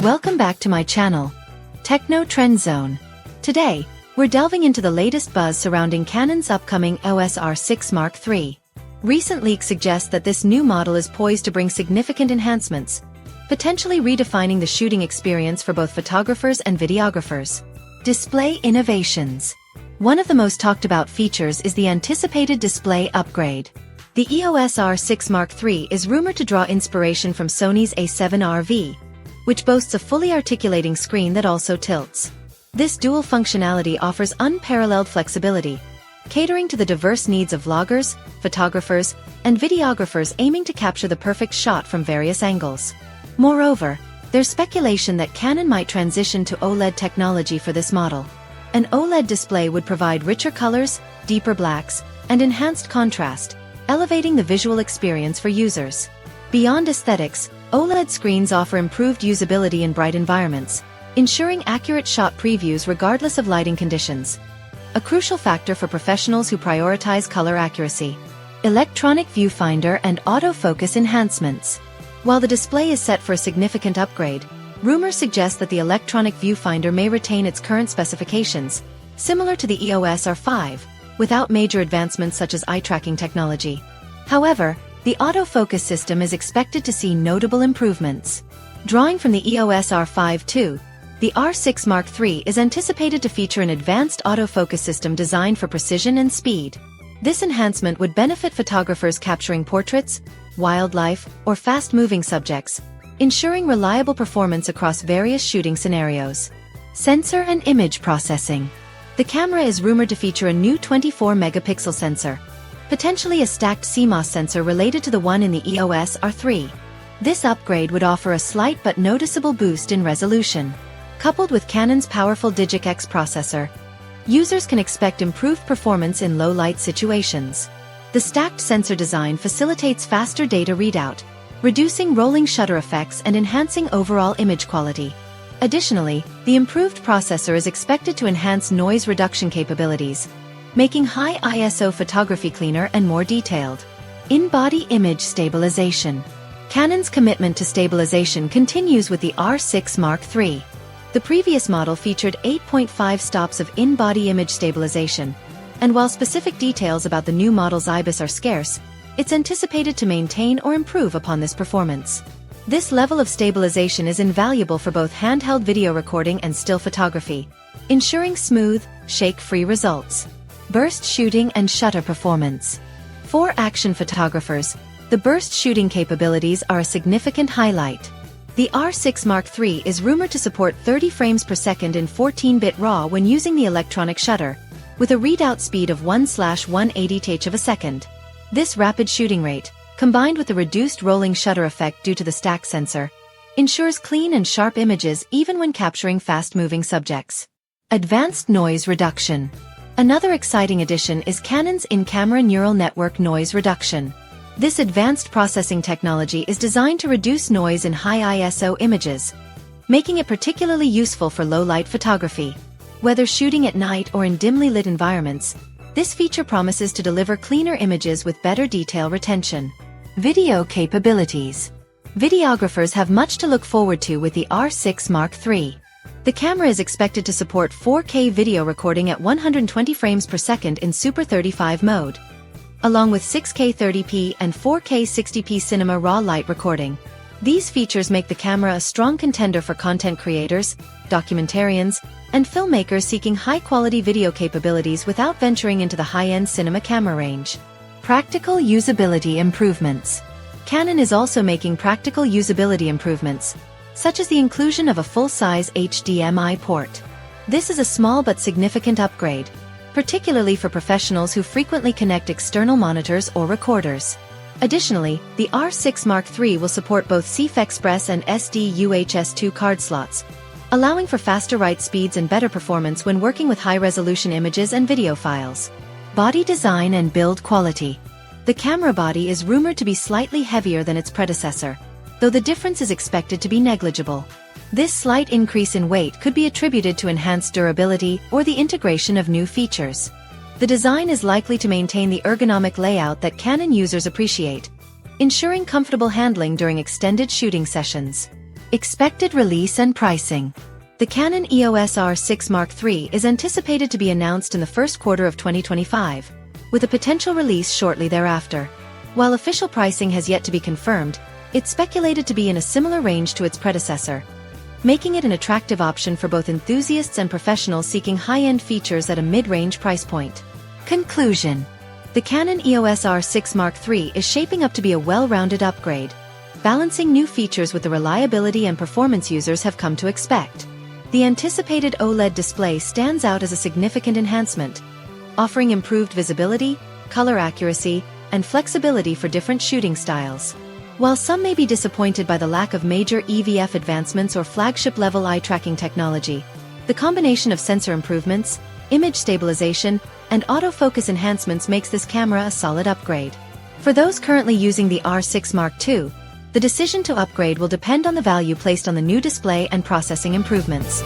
Welcome back to my channel, Techno Trend Zone. Today, we're delving into the latest buzz surrounding Canon's upcoming EOS R6 Mark III. Recent leaks suggest that this new model is poised to bring significant enhancements, potentially redefining the shooting experience for both photographers and videographers. Display innovations. One of the most talked about features is the anticipated display upgrade. The EOS R6 Mark III is rumored to draw inspiration from Sony's A7RV, which boasts a fully articulating screen that also tilts. This dual functionality offers unparalleled flexibility, catering to the diverse needs of vloggers, photographers, and videographers aiming to capture the perfect shot from various angles. Moreover, there's speculation that Canon might transition to OLED technology for this model. An OLED display would provide richer colors, deeper blacks, and enhanced contrast, elevating the visual experience for users. Beyond aesthetics, OLED screens offer improved usability in bright environments, ensuring accurate shot previews regardless of lighting conditions. A crucial factor for professionals who prioritize color accuracy. Electronic viewfinder and autofocus enhancements. While the display is set for a significant upgrade, rumors suggest that the electronic viewfinder may retain its current specifications, similar to the EOS R5, without major advancements such as eye tracking technology. However, the autofocus system is expected to see notable improvements. Drawing from the EOS R5 II, the R6 Mark III is anticipated to feature an advanced autofocus system designed for precision and speed. This enhancement would benefit photographers capturing portraits, wildlife, or fast-moving subjects, ensuring reliable performance across various shooting scenarios. Sensor and image processing. The camera is rumored to feature a new 24-megapixel sensor, potentially a stacked CMOS sensor related to the one in the EOS R3. This upgrade would offer a slight but noticeable boost in resolution. Coupled with Canon's powerful Digic X processor, users can expect improved performance in low-light situations. The stacked sensor design facilitates faster data readout, reducing rolling shutter effects and enhancing overall image quality. Additionally, the improved processor is expected to enhance noise reduction capabilities, making high ISO photography cleaner and more detailed. In-body image stabilization. Canon's commitment to stabilization continues with the R6 Mark III. The previous model featured 8.5 stops of in-body image stabilization, and while specific details about the new model's IBIS are scarce, it's anticipated to maintain or improve upon this performance. This level of stabilization is invaluable for both handheld video recording and still photography, ensuring smooth, shake-free results. Burst shooting and shutter performance. For action photographers, the burst shooting capabilities are a significant highlight. The R6 Mark III is rumored to support 30 frames per second in 14-bit RAW when using the electronic shutter, with a readout speed of 1/180th of a second. This rapid shooting rate, combined with the reduced rolling shutter effect due to the stack sensor, ensures clean and sharp images even when capturing fast-moving subjects. Advanced noise reduction. Another exciting addition is Canon's in-camera neural network noise reduction. This advanced processing technology is designed to reduce noise in high ISO images, making it particularly useful for low-light photography. Whether shooting at night or in dimly lit environments, this feature promises to deliver cleaner images with better detail retention. Video capabilities. Videographers have much to look forward to with the R6 Mark III. The camera is expected to support 4K video recording at 120 frames per second in Super 35 mode, along with 6K 30p and 4K 60p cinema raw light recording. These features make the camera a strong contender for content creators, documentarians, and filmmakers seeking high-quality video capabilities without venturing into the high-end cinema camera range. Practical usability improvements. Canon is also making practical usability improvements, such as the inclusion of a full-size HDMI port. This is a small but significant upgrade, particularly for professionals who frequently connect external monitors or recorders. Additionally, the R6 Mark III will support both CF Express and SD-UHS-2 card slots, allowing for faster write speeds and better performance when working with high-resolution images and video files. Body design and build quality. The camera body is rumored to be slightly heavier than its predecessor, though the difference is expected to be negligible. This slight increase in weight could be attributed to enhanced durability or the integration of new features. The design is likely to maintain the ergonomic layout that Canon users appreciate, ensuring comfortable handling during extended shooting sessions. Expected release and pricing. The Canon EOS R6 Mark III is anticipated to be announced in the first quarter of 2025, with a potential release shortly thereafter. While official pricing has yet to be confirmed, it's speculated to be in a similar range to its predecessor, making it an attractive option for both enthusiasts and professionals seeking high-end features at a mid-range price point. Conclusion. The Canon EOS R6 Mark III is shaping up to be a well-rounded upgrade, balancing new features with the reliability and performance users have come to expect. The anticipated OLED display stands out as a significant enhancement, offering improved visibility, color accuracy, and flexibility for different shooting styles. While some may be disappointed by the lack of major EVF advancements or flagship-level eye-tracking technology, the combination of sensor improvements, image stabilization, and autofocus enhancements makes this camera a solid upgrade. For those currently using the R6 Mark II, the decision to upgrade will depend on the value placed on the new display and processing improvements.